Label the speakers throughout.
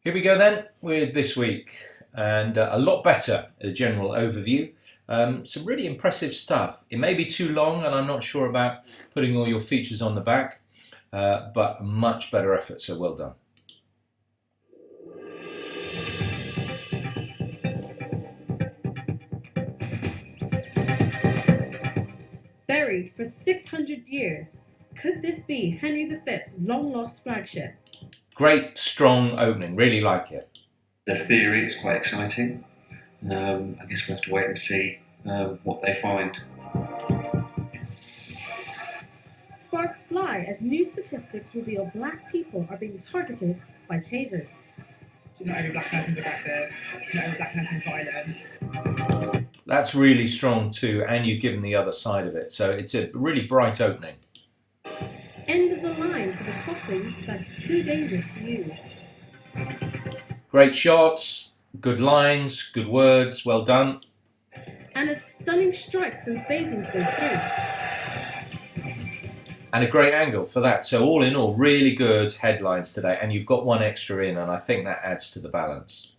Speaker 1: Here we go then with this week, and a lot better, a general overview. Some really impressive stuff. It may be too long, and I'm not sure about putting all your features on the back, but a much better effort, so well done.
Speaker 2: Buried for 600 years, could this be Henry V's long-lost flagship?
Speaker 1: Great, strong opening, really like it.
Speaker 3: The theory is quite exciting. I guess we'll have to wait and see what they find.
Speaker 2: Sparks fly as new statistics reveal black people are being targeted by tasers.
Speaker 4: Not every black person's aggressive, not every black person's violent.
Speaker 1: That's really strong too, and you've given the other side of it, so it's a really bright opening.
Speaker 2: End of the line for the crossing that's too dangerous to use.
Speaker 1: Great shots, good lines, good words, well done.
Speaker 2: And a stunning strike since Basingstoke through.
Speaker 1: And a great angle for that. So all in all, really good headlines today, and you've got one extra in, and I think that adds to the balance.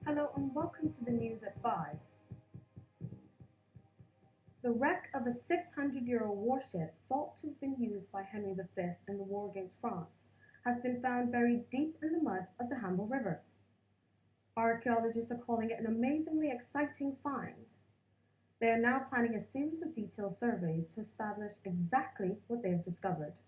Speaker 2: Hello and welcome to the news at 5. The wreck of a 600-year-old warship thought to have been used by Henry V in the war against France has been found buried deep in the mud of the Hamble River. Archaeologists are calling it an amazingly exciting find. They are now planning a series of detailed surveys to establish exactly what they have discovered.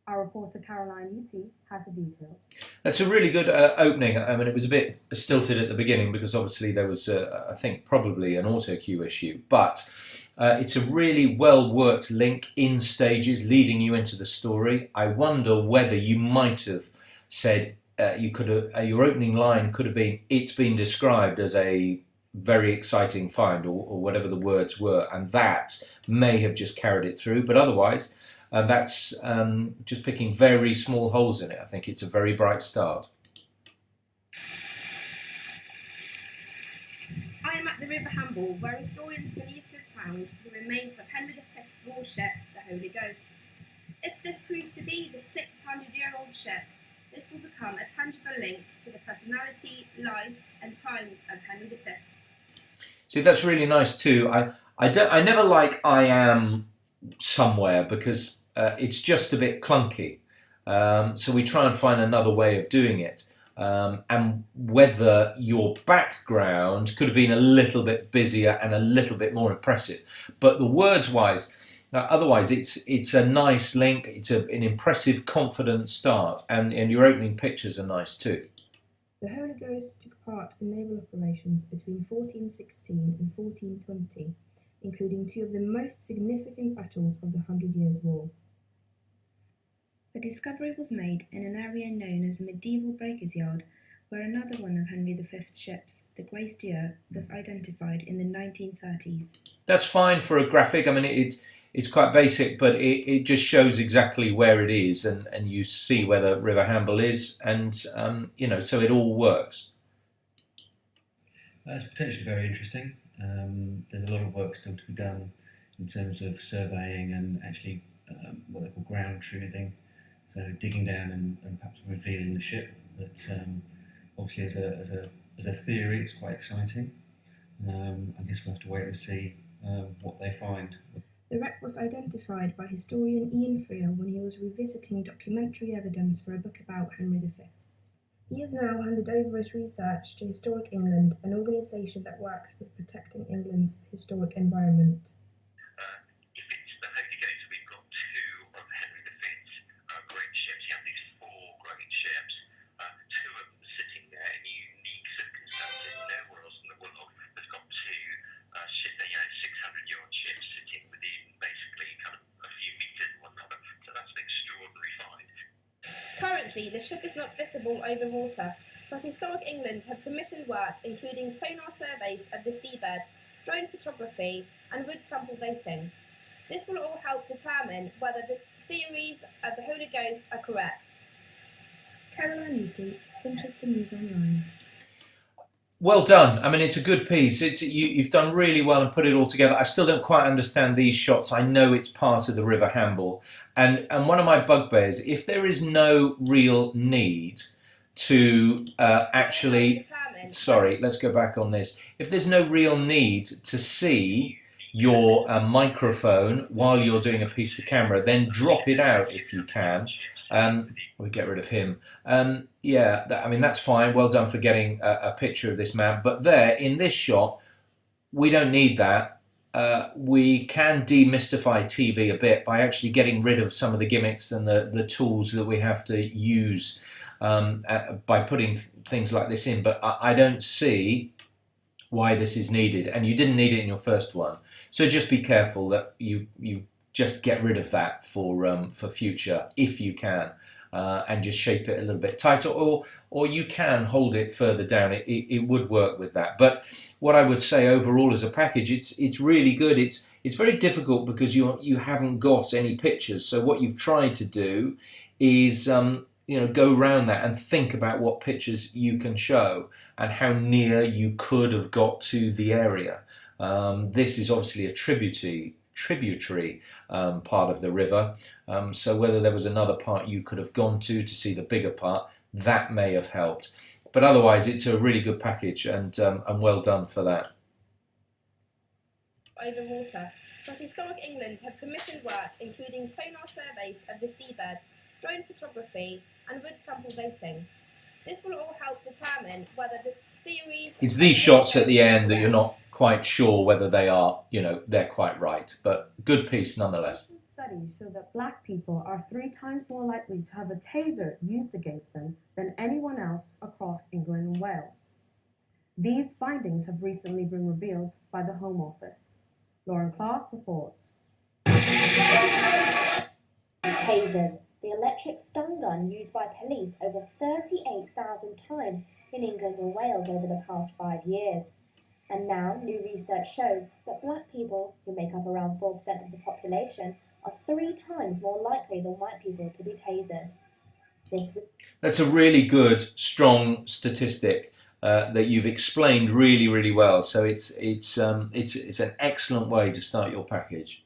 Speaker 2: Our reporter Caroline Uti has the details.
Speaker 1: That's a really good opening. I mean, it was a bit stilted at the beginning because obviously there was, I think, probably an auto cue issue, but it's a really well-worked link in stages leading you into the story. I wonder whether you might have said your opening line could have been, "It's been described as a very exciting find," or whatever the words were, and that may have just carried it through. But otherwise, that's just picking very small holes in it. I think it's a very bright start.
Speaker 5: I am at the River Hamble, where historians believe to have found the remains of Henry V's warship, the Holy Ghost. If this proves to be the 600-year-old ship, this will become a tangible link to the personality, life, and times of Henry V.
Speaker 1: See, that's really nice too. I never like "I am somewhere" because it's just a bit clunky. So we try and find another way of doing it. And whether your background could have been a little bit busier and a little bit more impressive. But the words-wise, otherwise it's a nice link, it's an impressive, confident start, and your opening pictures are nice too.
Speaker 6: The Holy Ghost took part in naval operations between 1416 and 1420, including two of the most significant battles of the Hundred Years' War. The discovery was made in an area known as the Medieval Breakers Yard, where another one of Henry V's ships, the Grace Dieu, was identified in the 1930s.
Speaker 1: That's fine for a graphic. I mean, it's quite basic, but it just shows exactly where it is, and you see where the River Hamble is, and so it all works.
Speaker 3: It's potentially very interesting. There's a lot of work still to be done in terms of surveying and actually what they call ground truthing, so digging down and perhaps revealing the ship. But obviously, as a theory, it's quite exciting. I guess we'll have to wait and see what they find.
Speaker 6: The wreck was identified by historian Ian Friel when he was revisiting documentary evidence for a book about Henry V. He has now handed over his research to Historic England, an organisation that works with protecting England's historic environment.
Speaker 7: If it's the Holy Ghost, we've got two of Henry V's great ships. He had these four great ships, two of them sitting there in unique circumstances. Nowhere else in the world has got two 600-year-old ships sitting within basically kind of a few metres of one another. So that's an extraordinary find.
Speaker 5: Currently, the ship is not visible over water, but Historic England have commissioned work including sonar surveys of the seabed, drone photography, and wood sample dating. This will all help determine whether the theories of the Holy Ghost are correct.
Speaker 6: Caroline Newton, Winchester News Online.
Speaker 1: Well done. I mean, it's a good piece. You've done really well and put it all together. I still don't quite understand these shots. I know it's part of the River Hamble. And one of my bugbears, if there is no real need to actually... Sorry, let's go back on this. If there's no real need to see your microphone while you're doing a piece to camera, then drop it out if you can. We get rid of him. Yeah, I mean, that's fine. Well done for getting a picture of this man. But there, in this shot, we don't need that. We can demystify TV a bit by actually getting rid of some of the gimmicks and the tools that we have to use by putting things like this in. But I don't see why this is needed. And you didn't need it in your first one. So just be careful that you just get rid of that for future, if you can, and just shape it a little bit tighter, or you can hold it further down. It would work with that. But what I would say overall as a package, it's really good. It's very difficult because you haven't got any pictures. So what you've tried to do is go around that and think about what pictures you can show and how near you could have got to the area. This is obviously a tributary part of the river, so whether there was another part you could have gone to see the bigger part, that may have helped. But otherwise, it's a really good package, and well done for that.
Speaker 5: Over water, but Historic England have commissioned work including sonar surveys of the seabed, drone photography, and wood sample dating. This will all help determine whether the theories...
Speaker 1: It's these shots at the end that you're not quite sure whether they are, they're quite right, but good piece nonetheless.
Speaker 2: Studies show that black people are 3 times more likely to have a taser used against them than anyone else across England and Wales. These findings have recently been revealed by the Home Office. Lauren Clark reports.
Speaker 8: Tasers, the electric stun gun used by police over 38,000 times in England and Wales over the past 5 years. And now, new research shows that black people, who make up around 4% of the population, are 3 times more likely than white people to be tasered.
Speaker 1: That's a really good, strong statistic that you've explained really, really well. So it's an excellent way to start your package.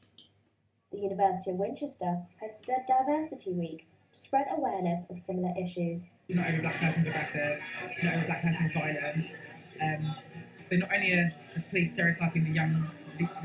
Speaker 8: The University of Winchester hosted a Diversity Week to spread awareness of similar issues.
Speaker 4: Not every black person's aggressive, not every black person's violent. So not only are the police stereotyping the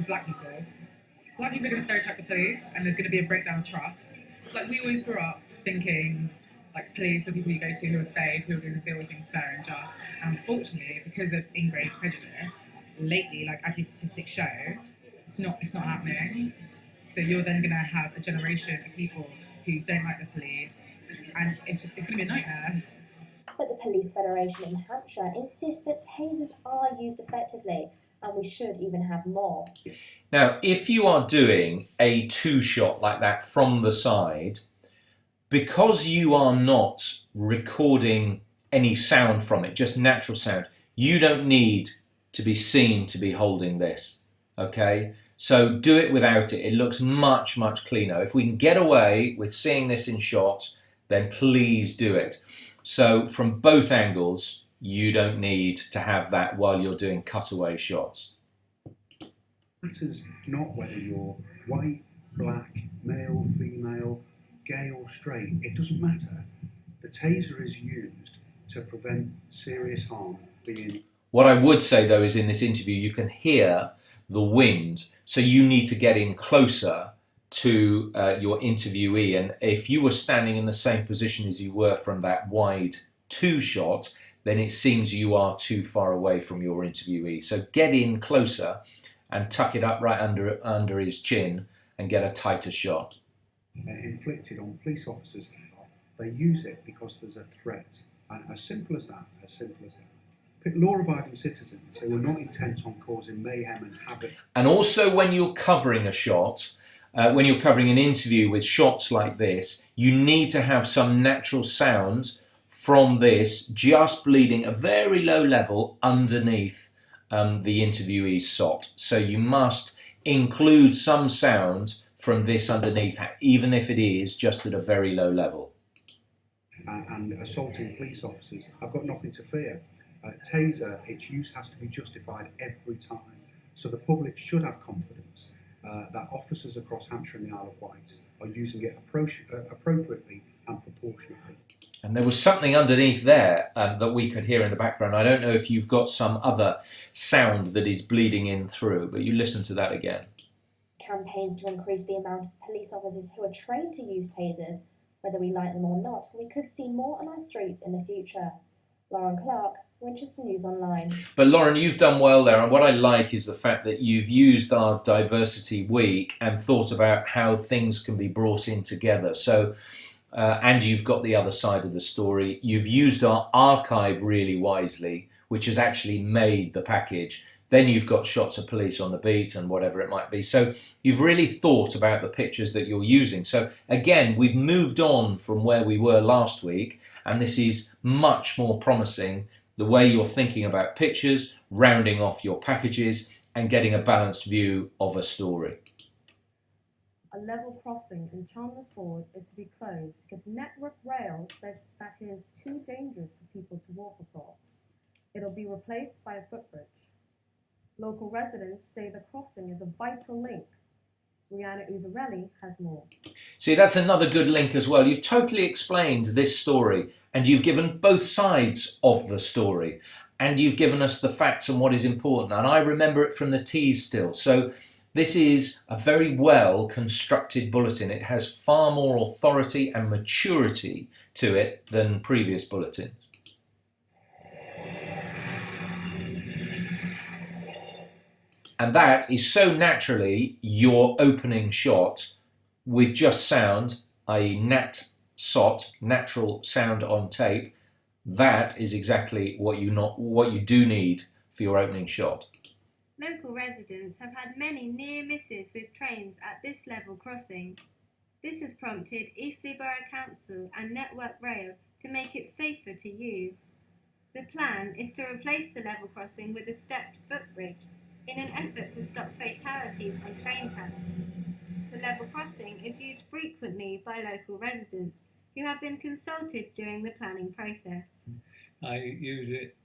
Speaker 4: black people are going to stereotype the police, and there's going to be a breakdown of trust. Like, we always grew up thinking, like, police are people you go to who are safe, who are going to deal with things fair and just. And unfortunately, because of ingrained prejudice, lately, like as these statistics show, it's not happening. So you're then going to have a generation of people who don't like the police, and it's going to be a nightmare.
Speaker 8: But the Police Federation in Hampshire insists that tasers are used effectively, and we should even have more.
Speaker 1: Now, if you are doing a 2-shot like that from the side, because you are not recording any sound from it, just natural sound, you don't need to be seen to be holding this, okay? So do it without it. It looks much, much cleaner. If we can get away with seeing this in shot, then please do it. So from both angles, you don't need to have that while you're doing cutaway shots.
Speaker 9: It matters not whether you're white, black, male, female, gay or straight. It doesn't matter. The taser is used to prevent serious harm being...
Speaker 1: What I would say though is in this interview you can hear the wind, so you need to get in closer to your interviewee, and if you were standing in the same position as you were from that wide 2-shot, then it seems you are too far away from your interviewee. So get in closer and tuck it up right under his chin and get a tighter shot.
Speaker 9: Inflicted on police officers, they use it because there's a threat, and as simple as that, law-abiding citizens who are not intent on causing mayhem and havoc.
Speaker 1: And also when you're covering a shot, when you're covering an interview with shots like this, you need to have some natural sound from this just bleeding a very low level underneath the interviewee's shot. So you must include some sound from this underneath, even if it is just at a very low level.
Speaker 9: and assaulting police officers, I've got nothing to fear. Taser, its use has to be justified every time. So the public should have confidence that officers across Hampshire and the Isle of Wight are using it appropriately and proportionately.
Speaker 1: And there was something underneath there that we could hear in the background. I don't know if you've got some other sound that is bleeding in through, but you listen to that again.
Speaker 8: Campaigns to increase the amount of police officers who are trained to use tasers, whether we like them or not, we could see more on our streets in the future. Lauren Clark, Winchester News Online.
Speaker 1: But Lauren, you've done well there, and what I like is the fact that you've used our Diversity Week and thought about how things can be brought in together. So, and you've got the other side of the story. You've used our archive really wisely, which has actually made the package. Then you've got shots of police on the beat and whatever it might be. So you've really thought about the pictures that you're using. So again, we've moved on from where we were last week, and this is much more promising, the way you're thinking about pictures, rounding off your packages, and getting a balanced view of a story.
Speaker 2: A level crossing in Chandler's Ford is to be closed because Network Rail says that it is too dangerous for people to walk across. It'll be replaced by a footbridge. Local residents say the crossing is a vital link. Rihanna Uzzarelli has more.
Speaker 1: See, that's another good link as well. You've totally explained this story, and you've given both sides of the story, and you've given us the facts and what is important. And I remember it from the teas still. So this is a very well constructed bulletin. It has far more authority and maturity to it than previous bulletins. And that is so naturally your opening shot with just sound, i.e. NatSot, natural sound on tape. That is exactly what you do need for your opening shot.
Speaker 10: Local residents have had many near misses with trains at this level crossing. This has prompted Eastleigh Borough Council and Network Rail to make it safer to use. The plan is to replace the level crossing with a stepped footbridge in an effort to stop fatalities on train tracks. The level crossing is used frequently by local residents who have been consulted during the planning process.
Speaker 11: I use it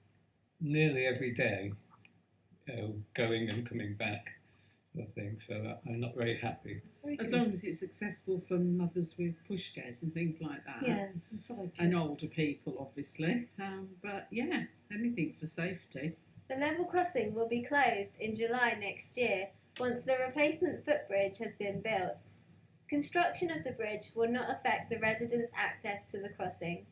Speaker 11: nearly every day, going and coming back, sort of thing, so I'm not very happy.
Speaker 12: As long as it's accessible for mothers with pushchairs and things like that.
Speaker 2: Yes, and cyclists.
Speaker 12: And older people, obviously. But yeah, anything for safety.
Speaker 10: The level crossing will be closed in July next year once the replacement footbridge has been built. Construction of the bridge will not affect the residents' access to the crossing.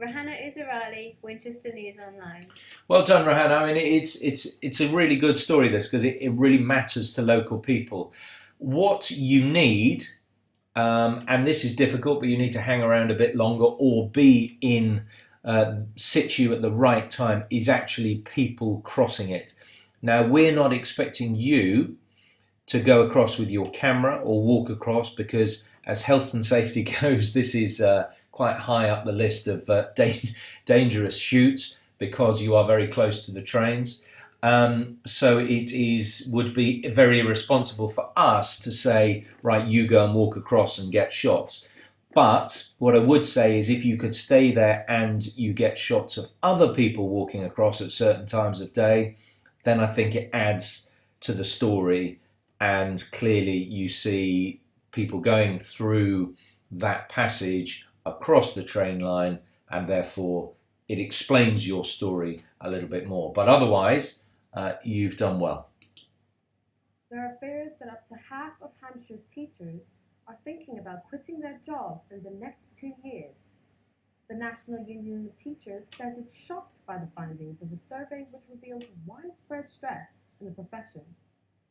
Speaker 10: Rihanna Uzzarelli, Winchester News Online.
Speaker 1: Well done, Rihanna. I mean, it's a really good story, this, because it really matters to local people. What you need, and this is difficult, but you need to hang around a bit longer or be in situ at the right time, is actually people crossing it. Now, we're not expecting you to go across with your camera or walk across, because as health and safety goes, this is quite high up the list of dangerous shoots, because you are very close to the trains. So it would be very irresponsible for us to say, right, you go and walk across and get shots. But what I would say is, if you could stay there and you get shots of other people walking across at certain times of day, then I think it adds to the story, and clearly you see people going through that passage across the train line, and therefore it explains your story a little bit more. But otherwise, you've done well.
Speaker 2: There are fears that up to half of Hampshire's teachers are thinking about quitting their jobs in the next 2 years. The National Union of Teachers says it's shocked by the findings of a survey which reveals widespread stress in the profession.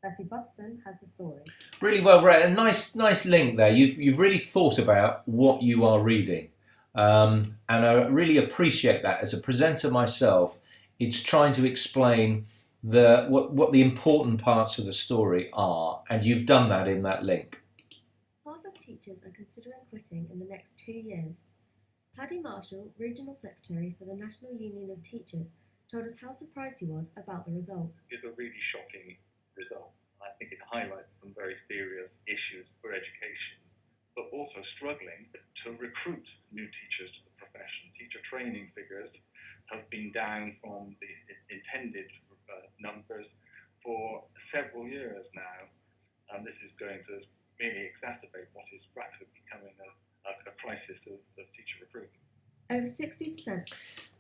Speaker 2: Betty Buxton has the story.
Speaker 1: Really well read. A nice link there. You've really thought about what you are reading. And I really appreciate that. As a presenter myself, it's trying to explain what the important parts of the story are, and you've done that in that link.
Speaker 13: Half of teachers are considering quitting in the next 2 years. Paddy Marshall, Regional Secretary for the National Union of Teachers, told us how surprised he was about the result.
Speaker 7: It's a really shocking result. I think it highlights some very serious issues for education, but also struggling to recruit new teachers to the profession.
Speaker 14: teacher training figures have been down from the intended numbers for several years now, and this is going to merely exacerbate what is rapidly becoming a crisis of teacher recruitment.
Speaker 13: Over 60%.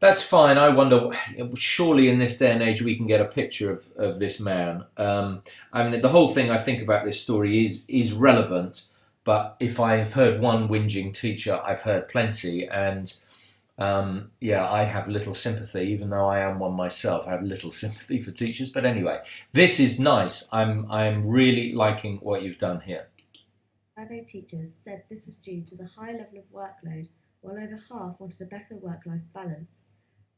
Speaker 1: That's fine. I wonder, surely in this day and age we can get a picture of this man. I mean, the whole thing I think about this story is relevant, but if I have heard one whinging teacher, I've heard plenty, and yeah, I have little sympathy, even though I am one myself. I have little sympathy for teachers, but anyway, this is nice. I'm really liking what you've done here.
Speaker 13: Surveyed teachers said this was due to the high level of workload, while over half wanted a better work-life balance.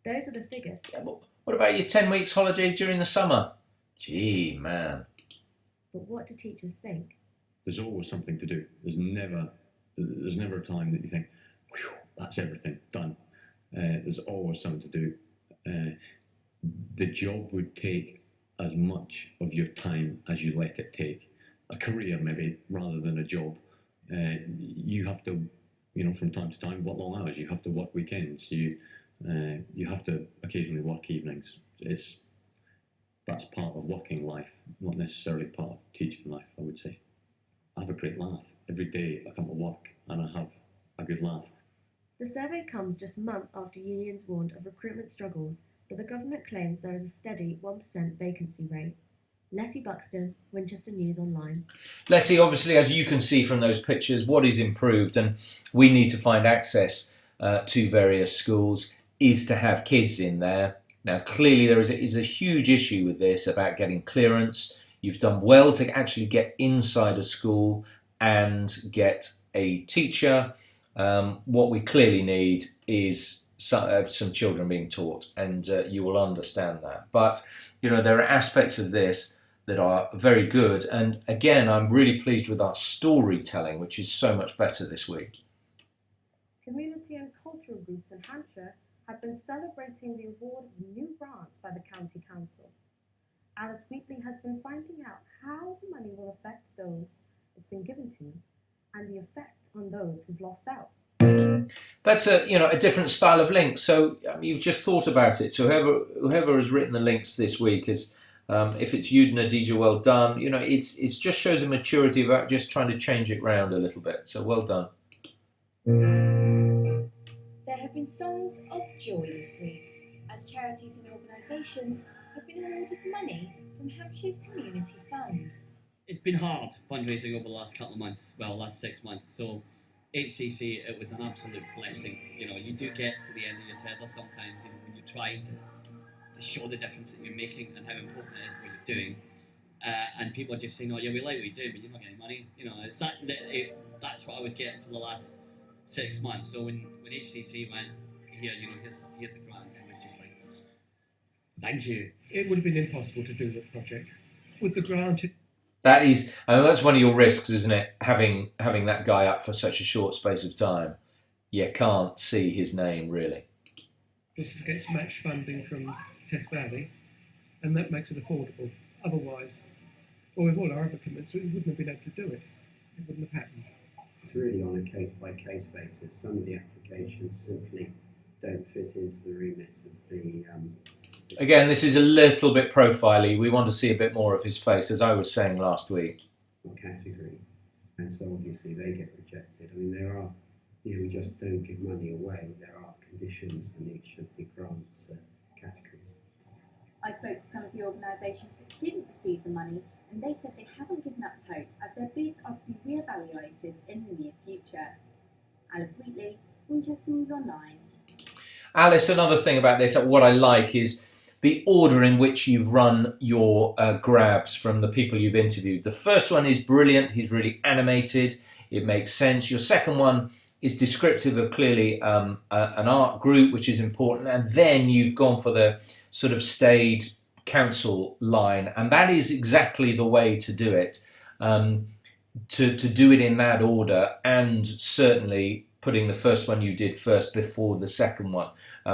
Speaker 13: Those are the figures.
Speaker 1: Yeah, but what about your 10 weeks holiday during the summer? Gee, man.
Speaker 13: But what do teachers think?
Speaker 15: There's always something to do. There's never a time that you think, whew, that's everything, done. There's always something to do. The job would take as much of your time as you let it take. A career, maybe, rather than a job. You have to, from time to time, work long hours. You have to work weekends. You have to occasionally work evenings. That's part of working life, not necessarily part of teaching life, I would say. I have a great laugh. Every day I come to work and I have a good laugh.
Speaker 13: The survey comes just months after unions warned of recruitment struggles, but the government claims there is a steady 1% vacancy rate. Letty Buxton, Winchester News Online.
Speaker 1: Letty, obviously, as you can see from those pictures, what is improved, and we need to find access to various schools, is to have kids in there. Now, clearly there is a huge issue with this about getting clearance. You've done well to actually get inside a school and get a teacher. What we clearly need is some children being taught, and you will understand that. But, there are aspects of this that are very good. And again, I'm really pleased with our storytelling, which is so much better this week.
Speaker 2: Community and cultural groups in Hampshire have been celebrating the award of new grants by the County Council. Alice Wheatley has been finding out how the money will affect those it's been given to and the effect on those who've lost out.
Speaker 1: That's a different style of link. So you've just thought about it. So whoever has written the links this week is, if it's you, Nadija, well done. It's just shows a maturity about just trying to change it round a little bit. So well done.
Speaker 16: There have been songs of joy this week, as charities and organisations have been awarded money from Hampshire's Community Fund.
Speaker 17: It's been hard fundraising over the last couple of months, last 6 months. So HCC, it was an absolute blessing. You do get to the end of your tether sometimes, when you try to show the difference that you're making and how important it is what you're doing. And people are just saying, oh yeah, we like what you do, but you're not getting money. That's what I was getting for the last 6 months. So when HCC went, here's a grant, it was just like, thank you.
Speaker 18: It would have been impossible to do the project. With the grant...
Speaker 1: That's one of your risks, isn't it? Having that guy up for such a short space of time. You can't see his name, really.
Speaker 18: This gets match funding from Test Valley, and that makes it affordable. Otherwise, with all our other commitments, we wouldn't have been able to do it. It wouldn't have happened.
Speaker 19: It's really on a case-by-case basis. Some of the applications simply don't fit into the remit of the...
Speaker 1: Again, this is a little bit profile-y. We want to see a bit more of his face, as I was saying last week.
Speaker 19: ...category, and so obviously they get rejected. I mean, there are, we just don't give money away. There are conditions in each of the grant categories.
Speaker 20: I spoke to some of the organisations that didn't receive the money, and they said they haven't given up hope as their bids are to be re-evaluated in the near future. Alice Wheatley, Winchester News Online.
Speaker 1: Alice, another thing about this, what I like is the order in which you've run your grabs from the people you've interviewed. The first one is brilliant. He's really animated. It makes sense. Your second one is descriptive of clearly an art group, which is important. And then you've gone for the sort of staid council line. And that is exactly the way to do it, to do it in that order, and certainly putting the first one you did first before the second one,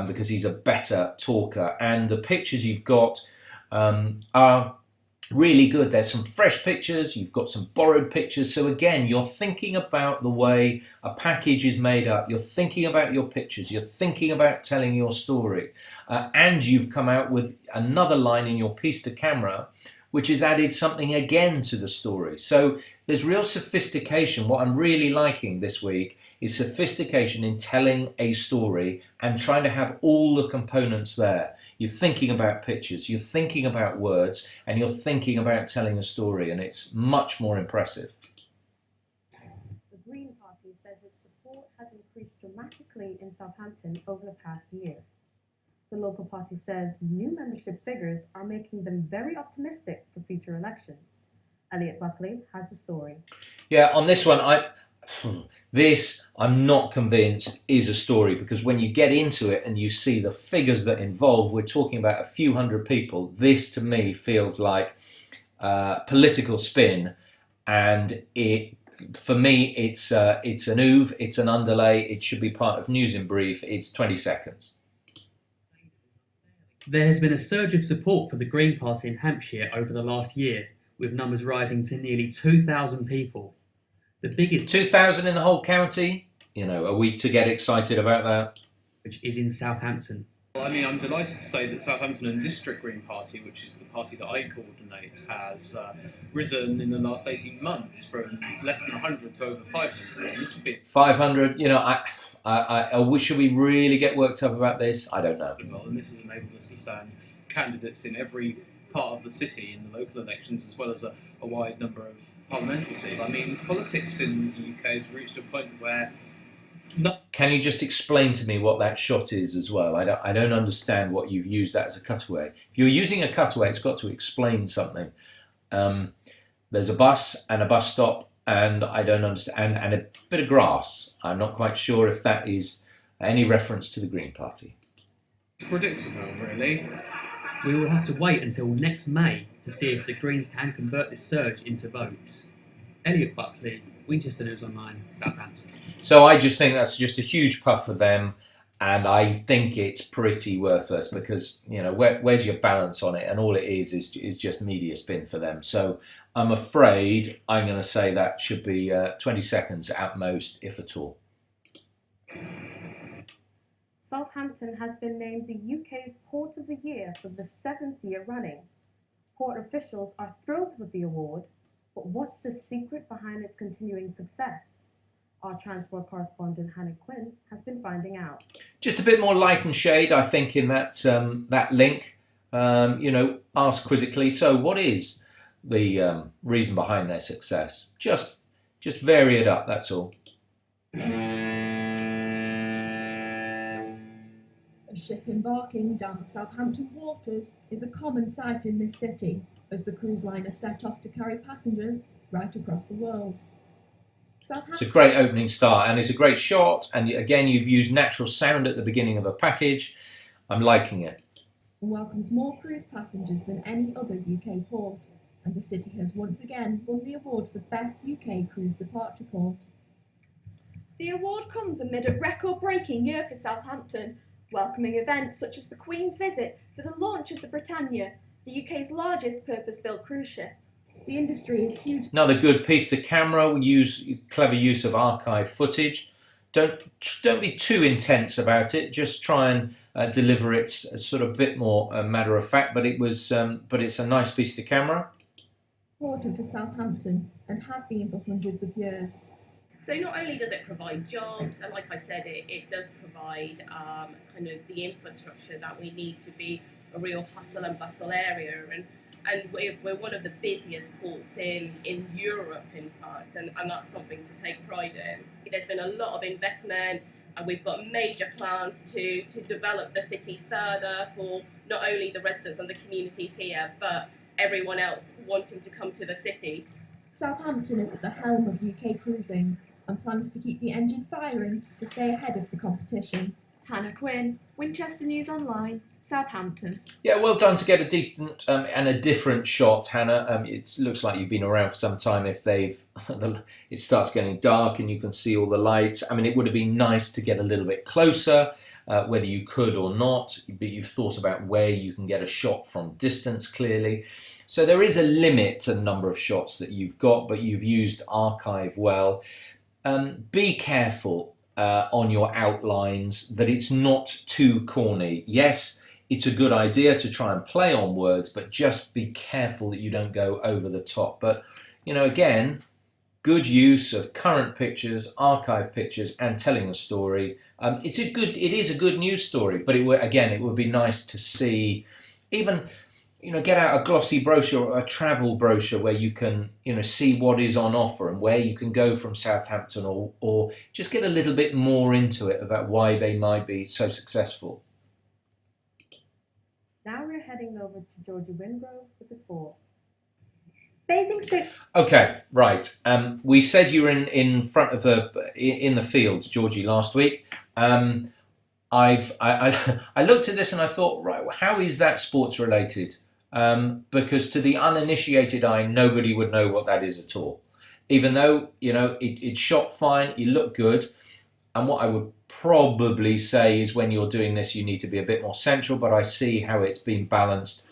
Speaker 1: because he's a better talker. And the pictures you've got are really good. There's some fresh pictures, you've got some borrowed pictures. So again, you're thinking about the way a package is made up. You're thinking about your pictures. You're thinking about telling your story. And you've come out with another line in your piece to camera, which has added something again to the story. So there's real sophistication. What I'm really liking this week is sophistication in telling a story and trying to have all the components there. You're thinking about pictures, you're thinking about words, and you're thinking about telling a story, and it's much more impressive.
Speaker 2: The Green Party says its support has increased dramatically in Southampton over the past year. The local party says new membership figures are making them very optimistic for future elections. Elliot Buckley has the story.
Speaker 1: Yeah, on this one, I'm not convinced is a story, because when you get into it and you see the figures that involve, we're talking about a few hundred people. This to me feels like political spin, and for me it's an oeuvre, it's an underlay, it should be part of News in Brief. It's 20 seconds.
Speaker 21: There has been a surge of support for the Green Party in Hampshire over the last year, with numbers rising to nearly 2,000 people. The biggest
Speaker 1: 2,000 in the whole county? You know, are we to get excited about that?
Speaker 21: Which is in Southampton.
Speaker 22: Well, I mean, I'm delighted to say that Southampton and District Green Party, which is the party that I coordinate, has risen in the last 18 months from less than 100 to over 500. And this has been
Speaker 1: 500. You know, I wish, should we really get worked up about this? I don't know.
Speaker 22: well, and this has enabled us to stand candidates in every part of the city in the local elections, as well as a wide number of parliamentary seats. I mean, politics in the UK has reached a point where
Speaker 1: Can you just explain to me what that shot is as well? I don't understand what you've used that as a cutaway. If you're using a cutaway, it's got to explain something. There's a bus and a bus stop, and I don't understand, and a bit of grass. I'm not quite sure if that is any reference to the Green Party.
Speaker 22: it's predictable, really.
Speaker 21: We will have to wait until next May to see if the Greens can convert this surge into votes. Elliot Buckley, Winchester News Online, Southampton.
Speaker 1: So I just think that's just a huge puff for them, and I think it's pretty worthless, because, you know, where's your balance on it? And all it is just media spin for them. So I'm afraid I'm going to say that should be 20 seconds at most, if at all.
Speaker 2: Southampton has been named the UK's Port of the Year for the 7th year running. Port officials are thrilled with the award, but what's the secret behind its continuing success? Our transport correspondent Hannah Quinn has been finding out.
Speaker 1: Just a bit more light and shade, I think, in that that link. You know, ask quizzically. So, what is the reason behind their success? Just vary it up. That's all.
Speaker 6: A ship embarking down the Southampton waters is a common sight in this city, as the cruise liner set off to carry passengers right across the world.
Speaker 1: It's a great opening start, and it's a great shot, and again you've used natural sound at the beginning of a package. I'm liking it.
Speaker 6: Welcomes more cruise passengers than any other UK port, and the city has once again won the award for Best UK Cruise Departure Port.
Speaker 23: The award comes amid a record-breaking year for Southampton, welcoming events such as the Queen's visit for the launch of the Britannia, the UK's largest purpose-built cruise ship.
Speaker 6: The industry is huge.
Speaker 1: Another good piece to camera. We use clever use of archive footage. Don't be too intense about it. Just try and deliver it as sort of a bit more matter of fact. But it's a nice piece to camera.
Speaker 6: Important for Southampton and has been for hundreds of years.
Speaker 24: So not only does it provide jobs, and like I said, it does provide kind of the infrastructure that we need to be a real hustle and bustle area, and we're one of the busiest ports in Europe, in fact, and that's something to take pride in. There's been a lot of investment, and we've got major plans to develop the city further for not only the residents and the communities here, but everyone else wanting to come to the city.
Speaker 6: Southampton is at the helm of UK cruising and plans to keep the engine firing to stay ahead of the competition.
Speaker 23: Hannah Quinn, Winchester News Online, Southampton.
Speaker 1: Yeah, well done to get a decent and a different shot, Hannah. It looks like you've been around for some time. If it starts getting dark and you can see all the lights. I mean, it would have been nice to get a little bit closer. whether you could or not, but you've thought about where you can get a shot from distance clearly. So there is a limit to the number of shots that you've got, but you've used archive well. Be careful on your outlines that it's not too corny. Yes, it's a good idea to try and play on words, but just be careful that you don't go over the top. But, you know, again, good use of current pictures, archive pictures, and telling a story. It is a good news story, but it would be nice to see, even, you know, get out a glossy brochure or a travel brochure where you can, you know, see what is on offer and where you can go from Southampton, or just get a little bit more into it about why they might be so successful.
Speaker 2: Now we're heading over to Georgie Wingrove with the sport.
Speaker 16: Basingstoke.
Speaker 1: Okay, right. We said you were in front of in the fields, Georgie, last week. I looked at this and I thought, right, how is that sports related? Because to the uninitiated eye, nobody would know what that is at all. Even though, you know, it shot fine, you look good. And what I would probably say is when you're doing this, you need to be a bit more central, but I see how it's been balanced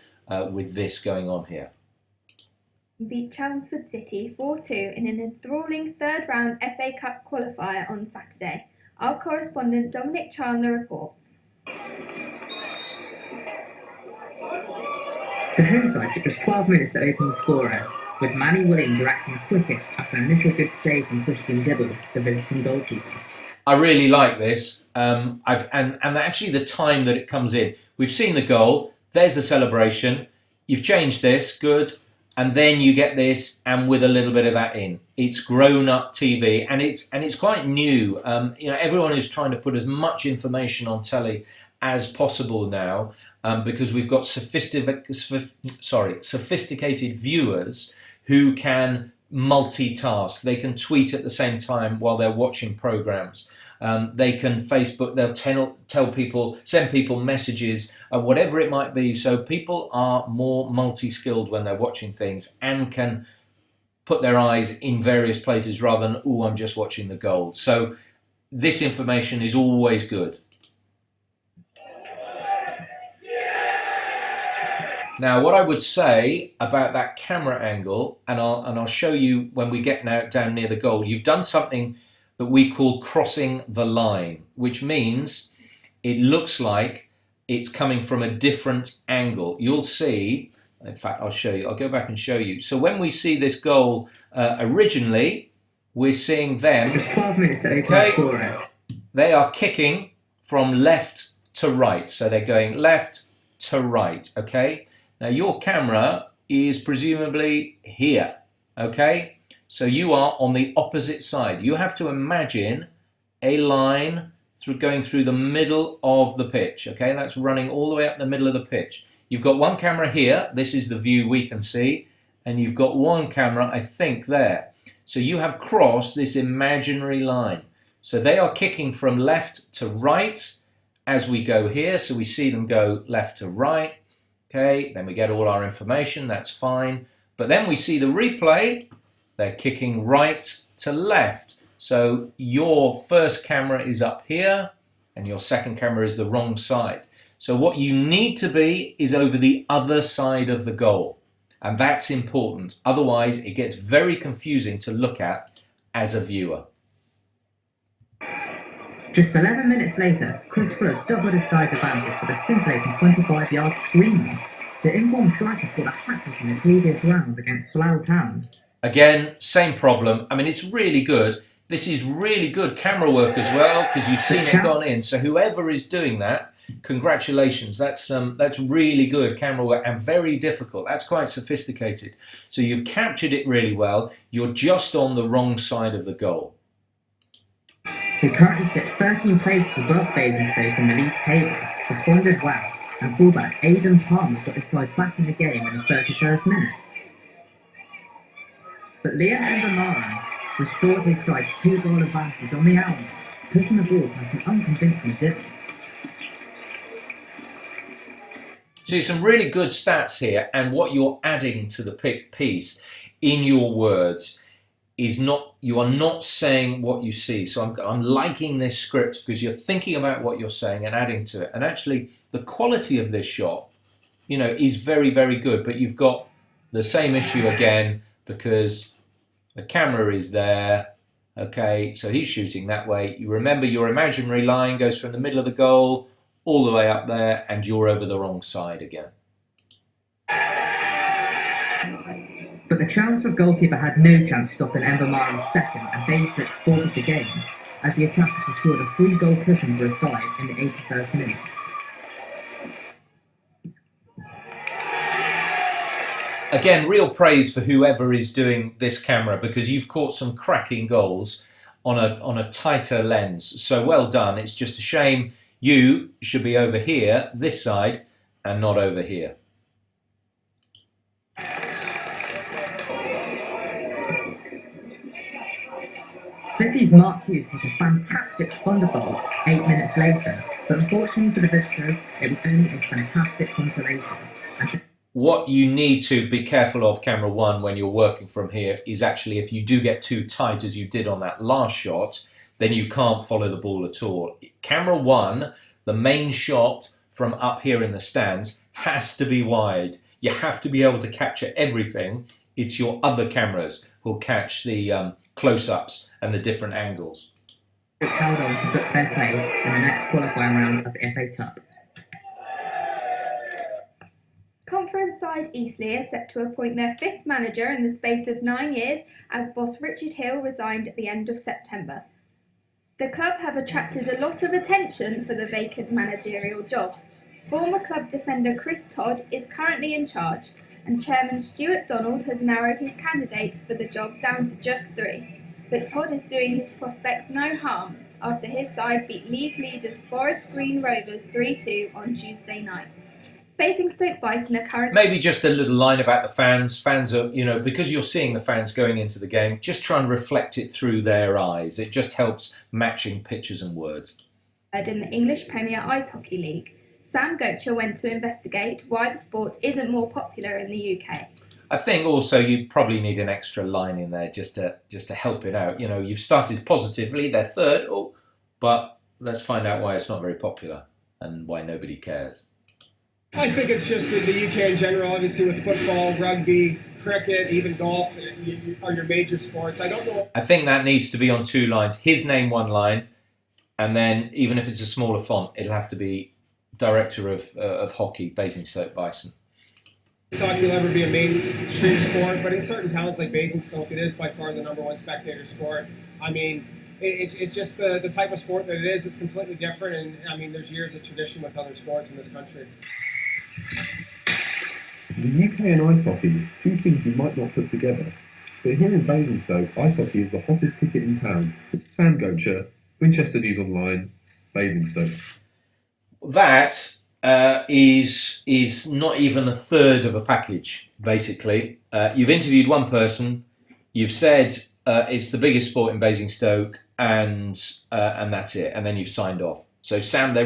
Speaker 1: with this going on here.
Speaker 6: Beat Chelmsford City 4-2 in an enthralling third-round FA Cup qualifier on Saturday. Our correspondent Dominic Chandler reports.
Speaker 21: The home side took just 12 minutes to open the scorer, with Manny Williams reacting quickest after an initial good save from Christian Dibble, the visiting goalkeeper.
Speaker 1: I really like this, and actually the time that it comes in. We've seen the goal, there's the celebration, you've changed this, good, and then you get this, and with a little bit of that in. It's grown-up TV, and it's quite new. You know, everyone is trying to put as much information on telly as possible now, because we've got sophisticated viewers who can multitask. They can tweet at the same time while they're watching programs. They can Facebook, they'll tell people, send people messages, whatever it might be. So people are more multi-skilled when they're watching things and can put their eyes in various places rather than, oh, I'm just watching the goal. So this information is always good. Now, what I would say about that camera angle, and I'll show you when we get now down near the goal, you've done something that we call crossing the line, which means it looks like it's coming from a different angle. You'll see, in fact, I'll show you, I'll go back and show you. So when we see this goal originally, we're seeing them.
Speaker 21: Just 12 minutes to open the scorer.
Speaker 1: They are kicking from left to right. So they're going left to right, okay? Now your camera is presumably here, okay? So you are on the opposite side. You have to imagine a line going through the middle of the pitch, okay? That's running all the way up the middle of the pitch. You've got one camera here. This is the view we can see. And you've got one camera, I think, there. So you have crossed this imaginary line. So they are kicking from left to right as we go here. So we see them go left to right. Okay, then we get all our information. That's fine. But then we see the replay. They're kicking right to left. So your first camera is up here and your second camera is the wrong side. So what you need to be is over the other side of the goal. And that's important. Otherwise, it gets very confusing to look at as a viewer.
Speaker 21: Just 11 minutes later, Chris Fuller doubled his side's advantage with a scintillating 25-yard screamer. The informed striker scored a hat-trick in the previous round against Slough Town.
Speaker 1: Again, same problem. I mean, it's really good. This is really good camera work as well, because you've seen it gone in. So whoever is doing that, congratulations. That's really good camera work and very difficult. That's quite sophisticated. So you've captured it really well. You're just on the wrong side of the goal.
Speaker 21: They currently sit 13 places above Basingstoke in the league table, responded well, and fullback Aidan Palmer got his side back in the game in the 31st minute. But Liam Endermaran restored his side's 2-goal advantage on the hour, putting the ball past an unconvincing Dibble.
Speaker 1: See some really good stats here, and what you're adding to the piece in your words. you are not saying what you see. So I'm liking this script because you're thinking about what you're saying and adding to it. And actually, the quality of this shot, is very, very good. But you've got the same issue again because the camera is there. Okay, so he's shooting that way. You remember your imaginary line goes from the middle of the goal all the way up there, and you're over the wrong side again.
Speaker 21: But the Chelmsford goalkeeper had no chance stopping Envermaren's second and Basingstoke's fourth of the game, as the attacker secured a 3-goal cushion for his side in the 81st minute.
Speaker 1: Again, real praise for whoever is doing this camera because you've caught some cracking goals on a tighter lens. So well done. It's just a shame you should be over here, this side, and not over here.
Speaker 21: City's Mark Hughes hit a fantastic thunderbolt 8 minutes later, but unfortunately for the visitors, it was only a fantastic consolation.
Speaker 1: What you need to be careful of, camera one, when you're working from here is actually if you do get too tight as you did on that last shot, then you can't follow the ball at all. Camera one, the main shot from up here in the stands, has to be wide. You have to be able to capture everything. It's your other cameras who'll catch the close-ups and the different angles.
Speaker 21: Held on to book their place in the next qualifying round of the FA Cup.
Speaker 3: Conference side Eastleigh is set to appoint their 5th manager in the space of 9 years as boss Richard Hill resigned at the end of September. The club have attracted a lot of attention for the vacant managerial job. Former club defender Chris Todd is currently in charge, and Chairman Stuart Donald has narrowed his candidates for the job down to just 3. But Todd is doing his prospects no harm after his side beat league leaders Forest Green Rovers 3-2 on Tuesday night. Basingstoke Bison are currently...
Speaker 1: Maybe just a little line about the fans. Fans are, because you're seeing the fans going into the game, just try and reflect it through their eyes. It just helps matching pictures and words.
Speaker 3: In the English Premier Ice Hockey League, Sam Gocher went to investigate why the sport isn't more popular in the UK.
Speaker 1: I think also you probably need an extra line in there just to help it out. You've started positively, they're third, but let's find out why it's not very popular and why nobody cares.
Speaker 4: I think it's just that the UK in general, obviously with football, rugby, cricket, even golf are your major sports. I don't know.
Speaker 1: I think that needs to be on 2 lines. His name 1 line, and then even if it's a smaller font, it'll have to be Director of Hockey, Basingstoke Bison.
Speaker 4: Hockey will ever be a mainstream sport, but in certain towns like Basingstoke, it is by far the #1 spectator sport. I mean, it's just the type of sport that it is. It's completely different, and I mean, there's years of tradition with other sports in this country.
Speaker 5: The UK and ice hockey, 2 things you might not put together. But here in Basingstoke, ice hockey is the hottest ticket in town. Sam Gocher, Winchester News Online, Basingstoke.
Speaker 1: That is not even a third of a package, basically. You've interviewed one person, you've said it's the biggest sport in Basingstoke, and that's it, and then you've signed off. So Sam,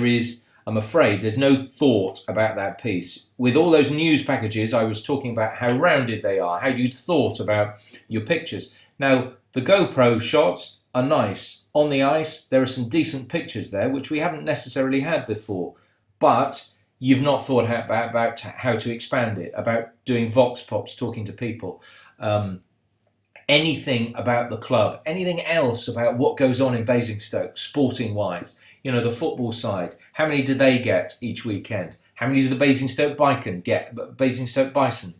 Speaker 1: I'm afraid there's no thought about that piece. With all those news packages, I was talking about how rounded they are, how you'd thought about your pictures. Now, the GoPro shots are nice. On the ice, there are some decent pictures there, which we haven't necessarily had before. But you've not thought about how to expand it, about doing vox pops, talking to people. Anything about the club, anything else about what goes on in Basingstoke, sporting-wise. The football side, how many do they get each weekend? How many do the Basingstoke Bison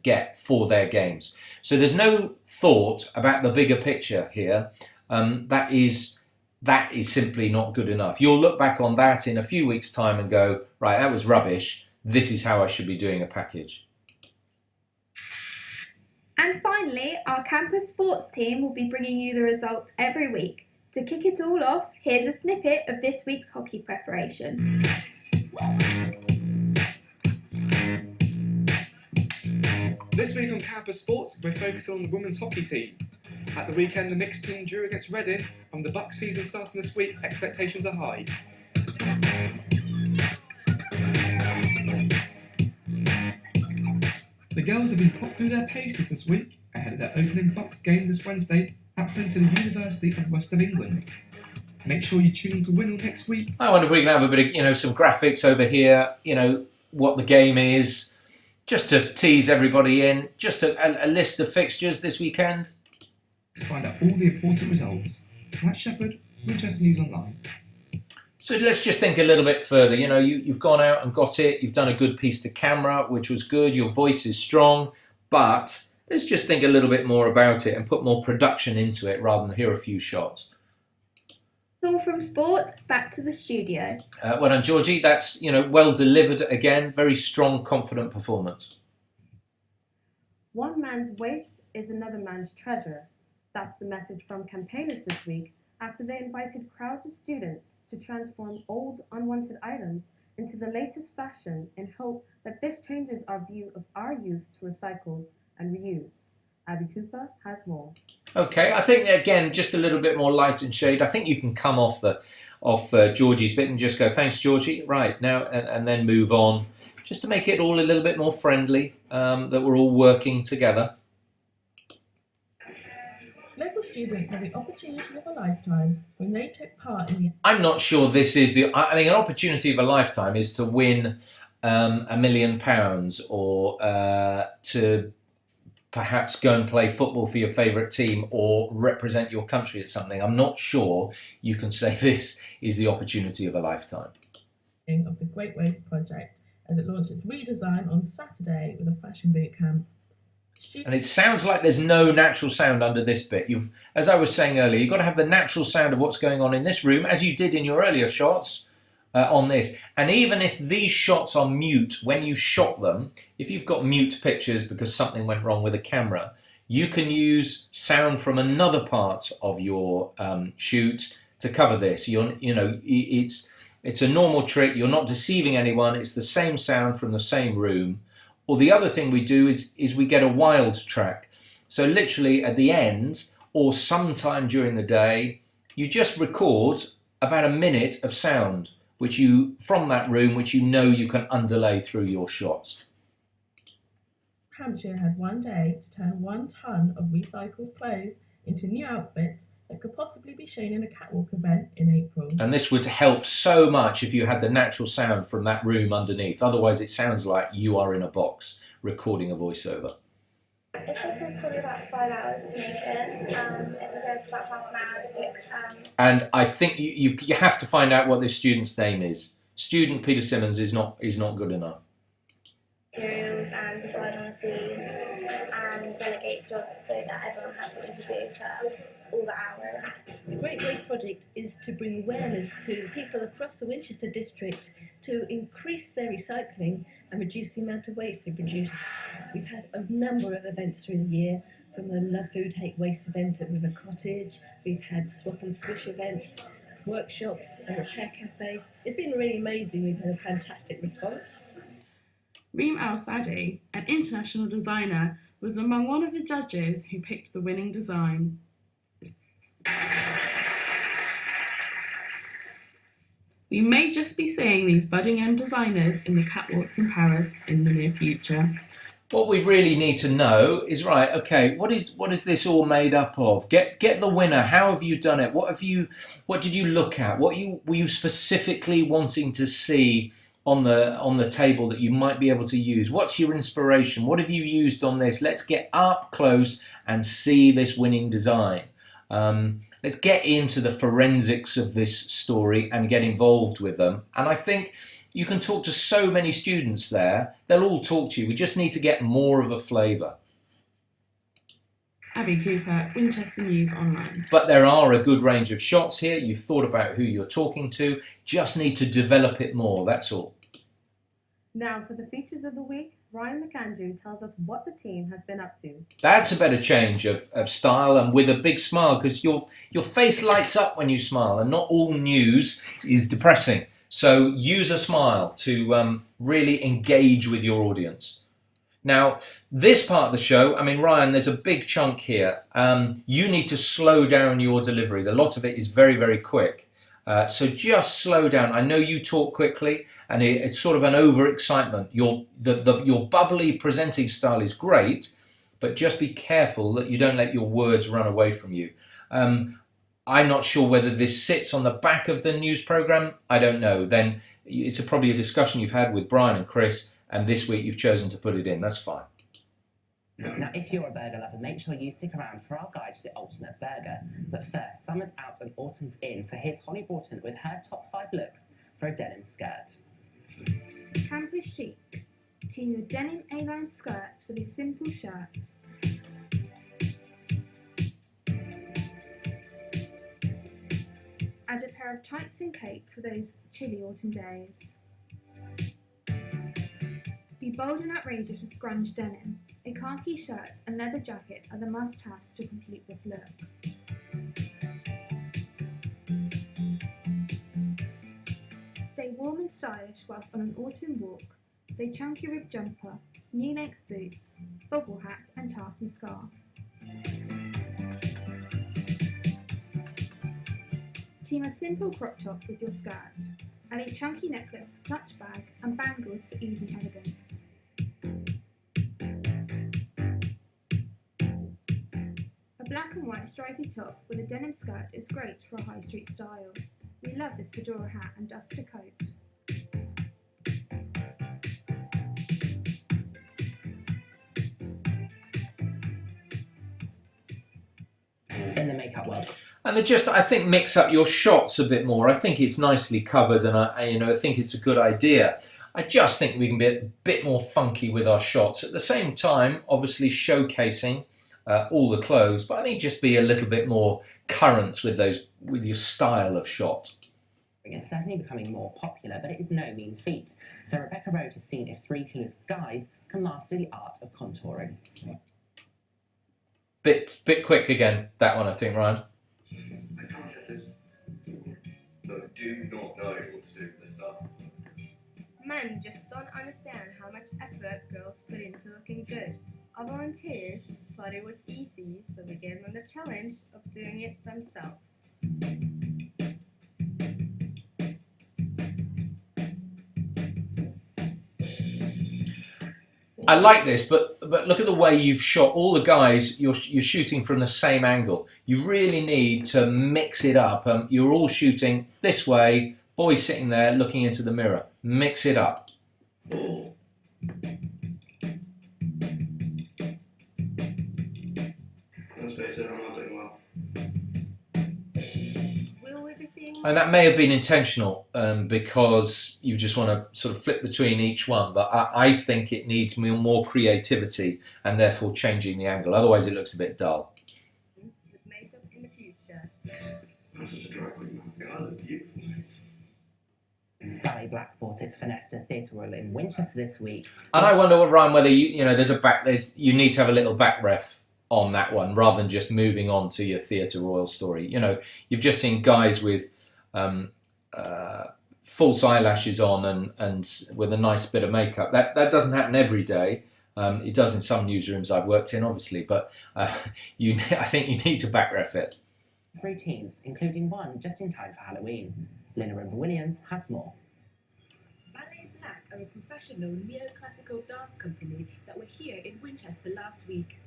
Speaker 1: get for their games? So there's no thought about the bigger picture here. That is simply not good enough. You'll look back on that in a few weeks' time and go, right, that was rubbish. This is how I should be doing a package.
Speaker 3: And finally, our campus sports team will be bringing you the results every week. To kick it all off, here's a snippet of this week's hockey preparation.
Speaker 9: This week on Campus Sports, we're focusing on the women's hockey team. At the weekend, the mixed team drew against Reading. From the Bucks season starting this week, expectations are high. The girls have been put through their paces this week ahead of their opening Bucks game this Wednesday happening to the University of Western England. Make sure you tune to Winol next week.
Speaker 1: I wonder if we can have a bit of, some graphics over here, what the game is, just to tease everybody in, just a list of fixtures this weekend.
Speaker 9: To find out all the important results, Matt Shepherd, Winchester News Online.
Speaker 1: So let's just think a little bit further. You've gone out and got it. You've done a good piece to camera, which was good. Your voice is strong, but let's just think a little bit more about it and put more production into it rather than hear a few shots.
Speaker 3: That's all from sport. Back to the studio.
Speaker 1: Well done, Georgie. That's well delivered again. Very strong, confident performance.
Speaker 2: One man's waste is another man's treasure. That's the message from campaigners this week, after they invited crowds of students to transform old, unwanted items into the latest fashion in hope that this changes our view of our youth to recycle and reuse. Abby Cooper has more.
Speaker 1: Okay, I think, again, just a little bit more light and shade. I think you can come off Georgie's bit and just go, thanks, Georgie. Right, now, and then move on, just to make it all a little bit more friendly, that we're all working together.
Speaker 8: Local students have the opportunity of a lifetime when they took part in the...
Speaker 1: I'm not sure this is an opportunity of a lifetime is to win £1 million or to perhaps go and play football for your favourite team or represent your country at something. I'm not sure you can say this is the opportunity of a lifetime.
Speaker 8: ...of the Great Waste Project as it launched its redesign on Saturday with a fashion boot camp.
Speaker 1: And it sounds like there's no natural sound under this bit. As I was saying earlier, you've got to have the natural sound of what's going on in this room, as you did in your earlier shots on this. And even if these shots are mute, when you shot them, if you've got mute pictures because something went wrong with a camera, you can use sound from another part of your shoot to cover this. It's a normal trick. You're not deceiving anyone. It's the same sound from the same room. Or the other thing we do is we get a wild track. So literally at the end or sometime during the day, you just record about a minute of sound from that room, which you can underlay through your shots.
Speaker 8: Hampshire had one day to turn 1 tonne of recycled clothes into new outfits that could possibly be shown in a catwalk event in April.
Speaker 1: And this would help so much if you had the natural sound from that room underneath. Otherwise, it sounds like you are in a box recording a voiceover.
Speaker 10: It took us probably about 5 hours to make it. It took us about half an hour to pick.
Speaker 1: And I think you have to find out what this student's name is. Student Peter Simmons is not good enough.
Speaker 10: Materials and decide on a theme and delegate jobs so that everyone has something to do for all the hours.
Speaker 11: The Great Waste Project is to bring awareness to people across the Winchester district to increase their recycling and reduce the amount of waste they produce. We've had a number of events through the year, from the Love Food Hate Waste event at River Cottage. We've had Swap and Swish events, workshops, a repair cafe. It's been really amazing. We've had a fantastic response.
Speaker 8: Reem Al-Sadi, an international designer, was among one of the judges who picked the winning design. We may just be seeing these budding young designers in the catwalks in Paris in the near future.
Speaker 1: What we really need to know is, right, okay, what is this all made up of? Get the winner. How have you done it? What did you look at? What were you specifically wanting to see on the table that you might be able to use? What's your inspiration? What have you used on this? Let's get up close and see this winning design. Let's get into the forensics of this story and get involved with them. And I think you can talk to so many students there. They'll all talk to you. We just need to get more of a flavour.
Speaker 8: Abby Cooper, Winchester News Online.
Speaker 1: But there are a good range of shots here. You've thought about who you're talking to. Just need to develop it more, that's all.
Speaker 2: Now for the features of the week, Ryan McAndrew tells us what the team has been up to.
Speaker 1: That's a better change of style, and with a big smile, because your face lights up when you smile, and not all news is depressing. So use a smile to really engage with your audience. Now, this part of the show, Ryan, there's a big chunk here. You need to slow down your delivery. A lot of it is very, very quick. So just slow down. I know you talk quickly, and it's sort of an overexcitement. Your bubbly presenting style is great, but just be careful that you don't let your words run away from you. I'm not sure whether this sits on the back of the news programme. I don't know. Then it's probably a discussion you've had with Brian and Chris, and this week you've chosen to put it in. That's fine.
Speaker 7: Now, if you're a burger lover, make sure you stick around for our guide to the ultimate burger. But first, summer's out and autumn's in, so here's Holly Broughton with her top 5 looks for a denim skirt.
Speaker 3: Campus chic. Tune your denim A-line skirt with a simple shirt. Add a pair of tights and cape for those chilly autumn days. Be bold and outrageous with grunge denim. A khaki shirt and leather jacket are the must-haves to complete this look. Stay warm and stylish whilst on an autumn walk with a chunky rib jumper, knee-length boots, bobble hat and tartan scarf. Team a simple crop top with your skirt. Add a chunky necklace, clutch bag and bangles for evening elegance. A black and white stripy top with a denim skirt is great for a high street style. We love this fedora hat and duster coat.
Speaker 7: In the makeup world.
Speaker 1: And they just, I think, mix up your shots a bit more. I think it's nicely covered, and I think it's a good idea. I just think we can be a bit more funky with our shots. At the same time, obviously showcasing all the clothes, but I think just be a little bit more current with your style of shot.
Speaker 7: It's certainly becoming more popular, but it is no mean feat. So Rebecca Road has seen if 3 clueless guys can master the art of contouring.
Speaker 1: Bit quick again, that one, I think, Ryan.
Speaker 5: I can't get this. So I do not know what to do with this stuff.
Speaker 12: Men just don't understand how much effort girls put into looking good. Our volunteers thought it was easy, so we gave them the challenge of doing it themselves.
Speaker 1: I like this, but look at the way you've shot all the guys. You're shooting from the same angle. You really need to mix it up. You're all shooting this way. Boys sitting there looking into the mirror. Mix it up.
Speaker 5: Let's face it, I'm not doing well.
Speaker 12: Will we be seeing
Speaker 1: And that may have been intentional because you just want to sort of flip between each one. But I think it needs more creativity and therefore changing the angle. Otherwise, it looks a bit dull.
Speaker 12: with makeup in the future?
Speaker 5: I'm such a drag queen. I look beautiful.
Speaker 7: Ballet Black brought its finesse to Theatre Royal in Winchester this week.
Speaker 1: And I wonder, Ryan, whether you need to have a little back ref on that one rather than just moving on to your Theatre Royal story. You've just seen guys with false eyelashes on and with a nice bit of makeup. That doesn't happen every day. It does in some newsrooms I've worked in, obviously, but I think you need to back ref it.
Speaker 7: Routines, including one just in time for Halloween. Lynn Williams has more.
Speaker 14: Ballet Black are a professional neoclassical dance company that were here in Winchester last week.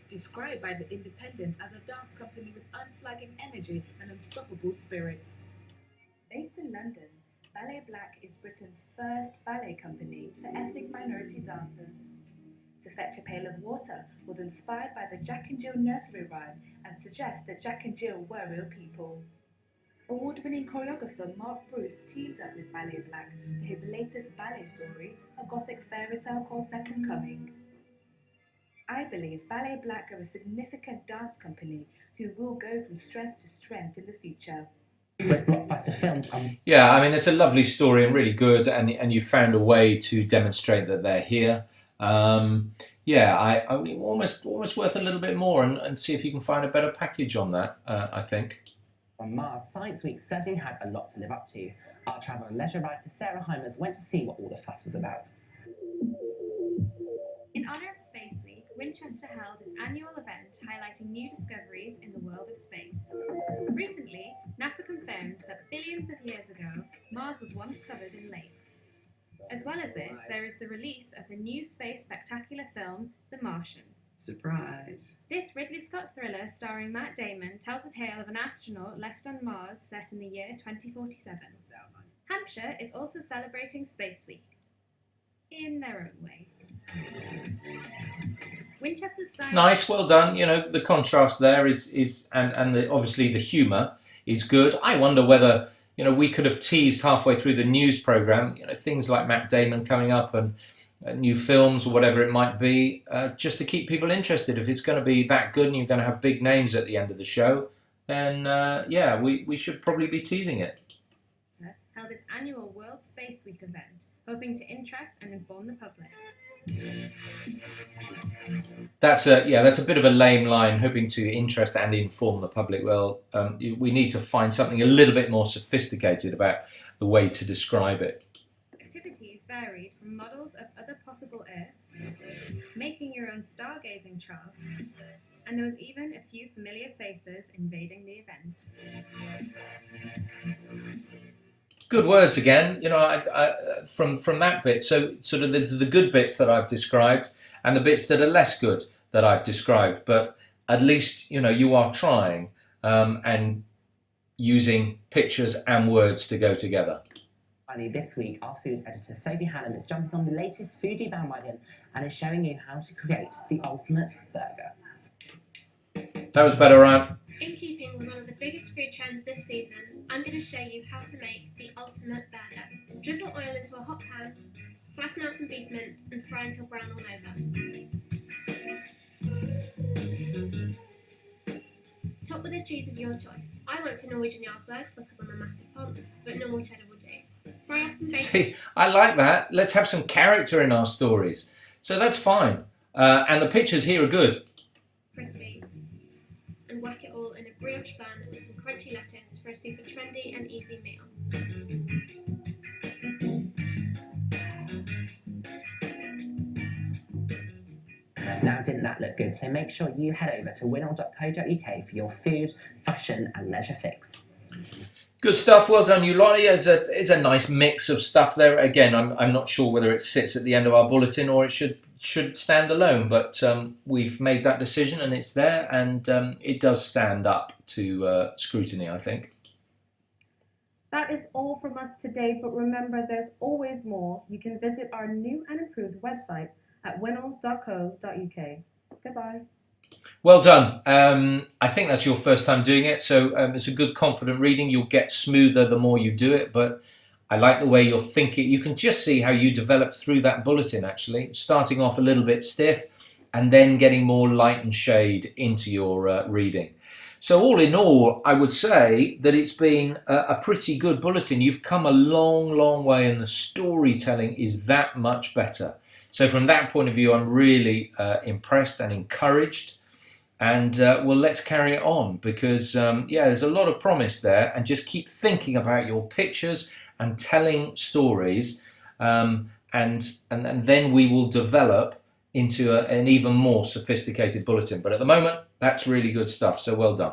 Speaker 14: Described by The Independent as a dance company with unflagging energy and unstoppable spirit. Based in London, Ballet Black is Britain's first ballet company for ethnic minority dancers. To fetch a pail of water was inspired by the Jack and Jill nursery rhyme and suggests that Jack and Jill were real people. Award-winning choreographer Mark Bruce teamed up with Ballet Black for his latest ballet story, a gothic fairy tale called Second Coming. I believe Ballet Black are a significant dance company who will go from strength to strength in the future.
Speaker 7: With blockbuster films
Speaker 1: Yeah, I mean, it's a lovely story and really good, and you found a way to demonstrate that they're here. I mean, almost worth a little bit more and see if you can find a better package on that, I think.
Speaker 7: On Mars, Science Week certainly had a lot to live up to. Our travel and leisure writer Sarah Hymers went to see what all the fuss was about.
Speaker 15: In honour of Space Week, Winchester held its annual event highlighting new discoveries in the world of space. Recently, NASA confirmed that billions of years ago, Mars was once covered in lakes. As well as this, there is the release of the new space spectacular film, The Martian.
Speaker 7: Surprise.
Speaker 15: This Ridley Scott thriller starring Matt Damon tells the tale of an astronaut left on Mars set in the year 2047. Hampshire is also celebrating Space Week in their own way. Winchester's science...
Speaker 1: Nice, well done. You know, the contrast there obviously the humour is good. I wonder whether, you know, we could have teased halfway through the news programme, you know, things like Matt Damon coming up and new films or whatever it might be, just to keep people interested. If it's going to be that good and you're going to have big names at the end of the show, then yeah, we should probably be teasing it.
Speaker 15: Held its annual World Space Week event, hoping to interest and inform the public.
Speaker 1: That's a bit of a lame line, hoping to interest and inform the public. Well, we need to find something a little bit more sophisticated about the way to describe it.
Speaker 15: Activities varied from models of other possible Earths, making your own stargazing chart, and there was even a few familiar faces invading the event.
Speaker 1: Good words again, you know, from that bit. So sort of the good bits that I've described and the bits that are less good that I've described, but at least, you know, you are trying and using pictures and words to go together.
Speaker 7: Finally, this week, our food editor, Sophie Hannam, is jumping on the latest foodie bandwagon and is showing you how to create the ultimate burger.
Speaker 1: That was better, Ryan.
Speaker 13: In keeping with one of the biggest food trends this season, I'm going to show you how to make the ultimate burger. Drizzle oil into a hot pan, flatten out some beef mince and fry until brown all over. Top with a cheese of your choice. I went for Norwegian Jarlsberg because I'm a massive ponce, but normal cheddar will do. Fry off some bacon.
Speaker 1: See, I like that. Let's have some character in our stories. So that's fine. And the pictures here are good.
Speaker 13: Crispy. And whack it all in a brioche bun with some crunchy lettuce for a super trendy and easy meal.
Speaker 7: Now, didn't that look good? So make sure you head over to winol.co.uk for your food, fashion and leisure fix.
Speaker 1: Good stuff. Well done, you lot. It's a nice mix of stuff there. Again, I'm not sure whether it sits at the end of our bulletin or it should stand alone, but we've made that decision and it's there, and it does stand up to scrutiny, I think.
Speaker 2: That is all from us today, but remember there's always more. You can visit our new and improved website at winol.co.uk. Goodbye.
Speaker 1: Well done. I think that's your first time doing it, so it's a good confident reading. You'll get smoother the more you do it, but I like the way you're thinking. You can just see how you developed through that bulletin, actually, starting off a little bit stiff and then getting more light and shade into your reading. So all in all, I would say that it's been a pretty good bulletin. You've come a long, long way and the storytelling is that much better. So from that point of view, I'm really impressed and encouraged. And well, let's carry it on because, yeah, there's a lot of promise there. And just keep thinking about your pictures and telling stories. And then we will develop into an even more sophisticated bulletin. But at the moment, that's really good stuff. So well done.